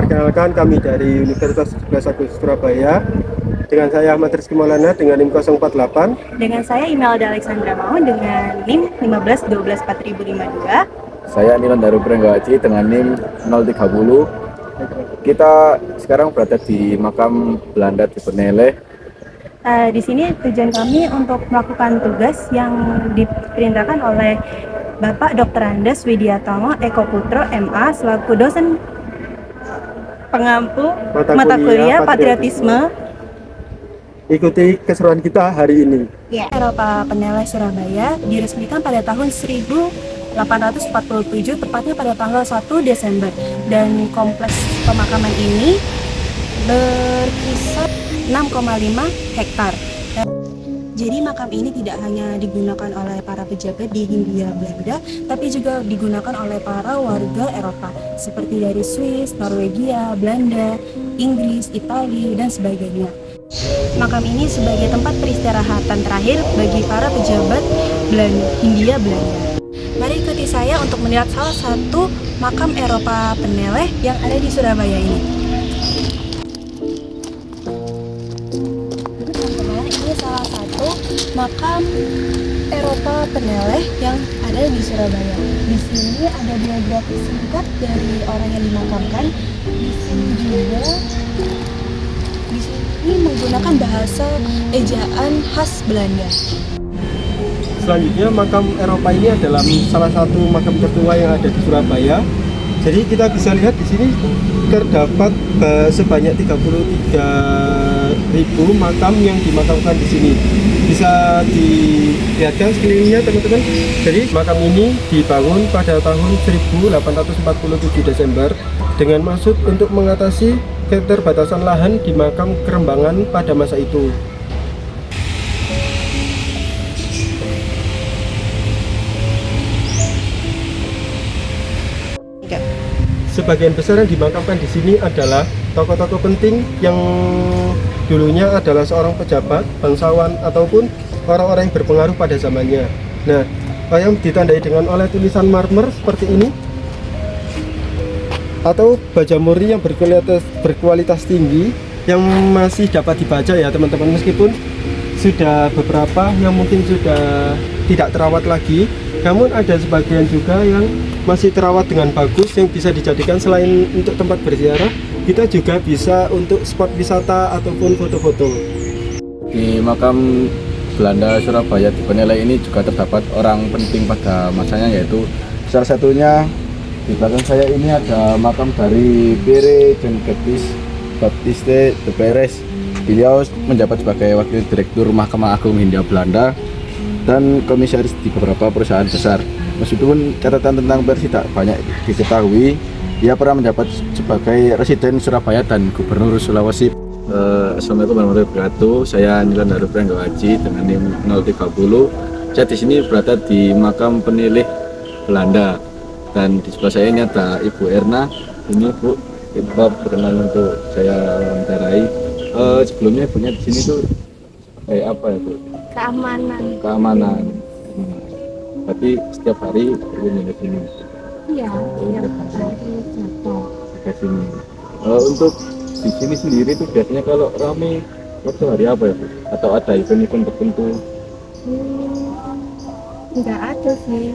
Perkenalkan, kami dari Universitas 11 Agustus Surabaya. Dengan saya Ahmad Rizky Maulana dengan NIM 048. Dengan saya Imelda Alexandra Maun dengan NIM 15124052. Saya Nilan Daru Prenggawaji dengan NIM 030. Kita sekarang berada di makam Belanda di Peneleh. Di sini tujuan kami untuk melakukan tugas yang diperintahkan oleh Bapak Dr. Andes Widiatomo Eko Putro MA selaku dosen pengampu mata kuliah Patriotisme. Ikuti keseruan kita hari ini. Eropa Peneleh Surabaya diresmikan pada tahun 1847, tepatnya pada tanggal 1 Desember. Dan kompleks pemakaman ini berkisar 6,5 hektar. Jadi makam ini tidak hanya digunakan oleh para pejabat di Hindia Belanda, tapi juga digunakan oleh para warga Eropa seperti dari Swiss, Norwegia, Belanda, Inggris, Italia, dan sebagainya. Makam ini sebagai tempat peristirahatan terakhir bagi para pejabat Hindia Belanda. Mari ikuti saya untuk melihat salah satu makam Eropa Peneleh yang ada di Surabaya ini. Teman-teman, ini salah satu makam Eropa Peneleh yang ada di Surabaya. Di sini ada biografi singkat dari orang yang dimakamkan. Di sini juga ini menggunakan bahasa ejaan khas Belanda. Selanjutnya, makam Eropa ini adalah salah satu makam tertua yang ada di Surabaya. Jadi kita bisa lihat di sini terdapat sebanyak 33.000 makam yang dimakamkan di sini. Bisa dilihatkan sekelilingnya, teman-teman. Jadi makam ini dibangun pada tahun 1847 Desember dengan maksud untuk mengatasi keterbatasan lahan di makam Kerembangan pada masa itu. Sebagian besar yang dimakamkan di sini adalah tokoh-tokoh penting yang dulunya adalah seorang pejabat, bangsawan, ataupun orang-orang yang berpengaruh pada zamannya. Nah, yang ditandai dengan oleh tulisan marmer seperti ini, atau baja murni yang berkualitas tinggi yang masih dapat dibaca ya teman-teman, meskipun sudah beberapa yang mungkin sudah tidak terawat lagi, namun ada sebagian juga yang masih terawat dengan bagus yang bisa dijadikan selain untuk tempat berziarah, kita juga bisa untuk spot wisata ataupun foto-foto. Di makam Belanda Surabaya di Peneleh ini juga terdapat orang penting pada masanya, yaitu salah satunya di belakang saya ini ada makam dari Pierre Jean Baptiste de Perez. Beliau menjabat sebagai Wakil Direktur Mahkamah Agung Hindia Belanda dan komisaris di beberapa perusahaan besar. Meskipun catatan tentang Perez tidak banyak diketahui, ia pernah menjabat sebagai Residen Surabaya dan Gubernur Sulawesi. Assalamualaikum warahmatullahi wabarakatuh. Saya Nilan Daru Prenggawaji dengan NIM 030. Saya di sini berada di makam Peneleh Belanda. Dan di sebelah saya ini ada Ibu Erna. Ini Bu, kita berkenan untuk saya wawancarai. Sebelumnya ibunya di sini tuh kayak apa ya Bu? Keamanan. Tapi setiap hari ibunya di sini. Iya, setiap hari jatuh. Ke sini. Untuk di sini sendiri tuh biasanya kalau rame waktu hari apa ya Bu? Atau ada event-event tertentu? Enggak ada sih.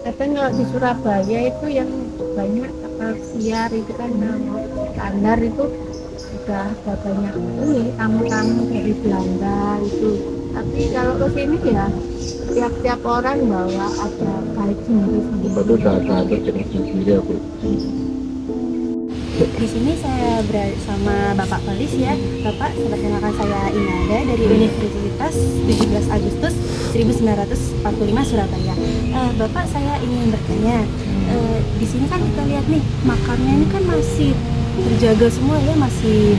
Tapi kalau di Surabaya itu yang banyak kapal siar itu kan standar itu sudah ada banyak ini tamu-tamu dari Belanda itu. Tapi kalau ke sini ya tiap-tiap orang bawa ada baju sendiri. Betul, udah ada terjadi sendiri ya Bu. Di sini saya bersama Bapak Polis ya. Bapak, perkenalkan saya Imelda dari Universitas 17 Agustus 1945 Surabaya. Bapak, saya ingin bertanya, di sini kan kita lihat nih makamnya ini kan masih terjaga semua ya, masih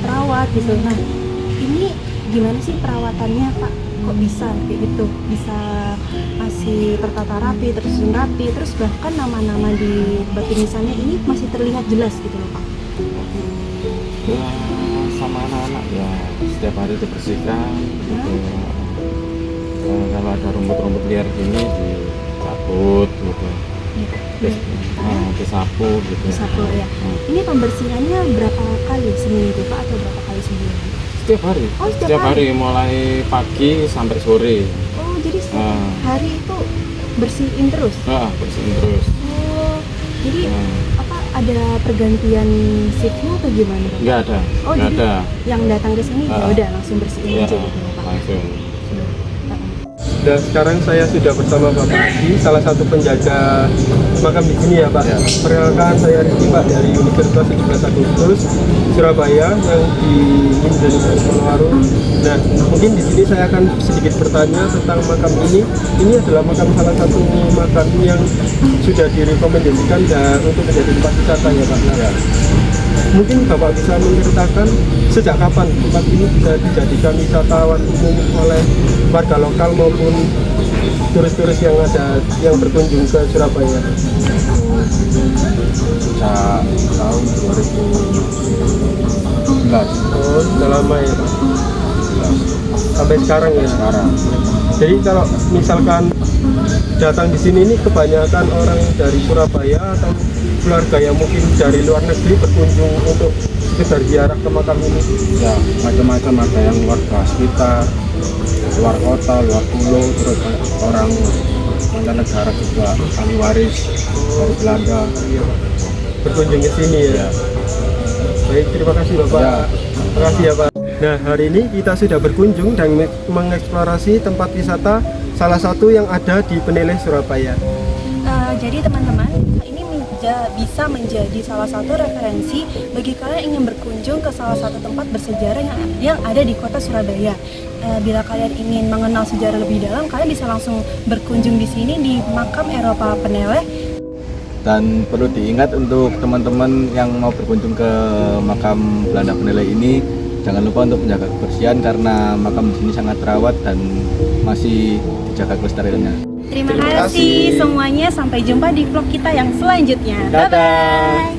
terawat gitu. Nah, ini gimana sih perawatannya Pak? Kok bisa kayak gitu? Bisa masih tertata rapi, tersusun rapi, terus bahkan nama-nama di batu nisannya ini masih terlihat jelas gitu loh Pak. Ya, sama anak-anak ya setiap hari dibersihkan gitu. Kalau ada rumput-rumput liar gini dicabut gitu. gitu. Disapu gitu. Disapu ya. Ini pembersihannya berapa kali seminggu Pak atau berapa kali sebulan? Setiap hari. Oh, setiap hari mulai pagi sampai sore. Oh, jadi setiap hari itu bersihin terus? Bersihin terus. Oh, jadi apa ada pergantian shiftnya atau gimana Pak? Enggak ada. Oh, Nggak jadi ada. yang datang ke sini ya udah langsung bersihin Ya, aja gitu ya Pak. langsung. Dan sekarang saya sudah bersama Bapak Adi, salah satu penjaga makam di sini ya Pak. Ya. Perkenalkan saya Rizky Pak dari Universitas 17 Agustus Surabaya yang di Indonesia Purwokerto. Nah, mungkin di sini saya akan sedikit bertanya tentang makam ini. Ini adalah makam salah satu makam yang sudah direkomendasikan dan untuk menjadi tempat wisata ya Pak. Nah, mungkin Bapak bisa menceritakan sejak kapan tempat ini bisa dijadikan wisatawan umum oleh warga lokal maupun turis-turis yang berkunjung ke Surabaya. Sejak tahun 2011. Oh, sudah lama ya Pak. Sampai sekarang ya. Sekarang Jadi kalau misalkan datang di sini ini kebanyakan orang dari Surabaya atau keluarga yang mungkin dari luar negeri berkunjung untuk sekedar ziarah ke makam ini. ya macam-macam, ada yang warga sekitar, luar kota, luar pulau, terus orang mancanegara juga, ahli waris dari Belanda. Berkunjung ke sini ya. Baik, terima kasih Bapak. Ya. Terima kasih ya Pak. Nah, hari ini kita sudah berkunjung dan mengeksplorasi tempat wisata salah satu yang ada di Peneleh Surabaya. Jadi teman-teman, ini bisa menjadi salah satu referensi bagi kalian yang ingin berkunjung ke salah satu tempat bersejarah yang ada di kota Surabaya. Bila kalian ingin mengenal sejarah lebih dalam, kalian bisa langsung berkunjung di sini di makam Eropa Peneleh. Dan perlu diingat untuk teman-teman yang mau berkunjung ke makam Belanda Peneleh ini, jangan lupa untuk menjaga kebersihan karena makam di sini sangat terawat dan masih dijaga kelestariannya. Terima Terima kasih kasih. semuanya, sampai jumpa di vlog kita yang selanjutnya. Dadah. Bye-bye.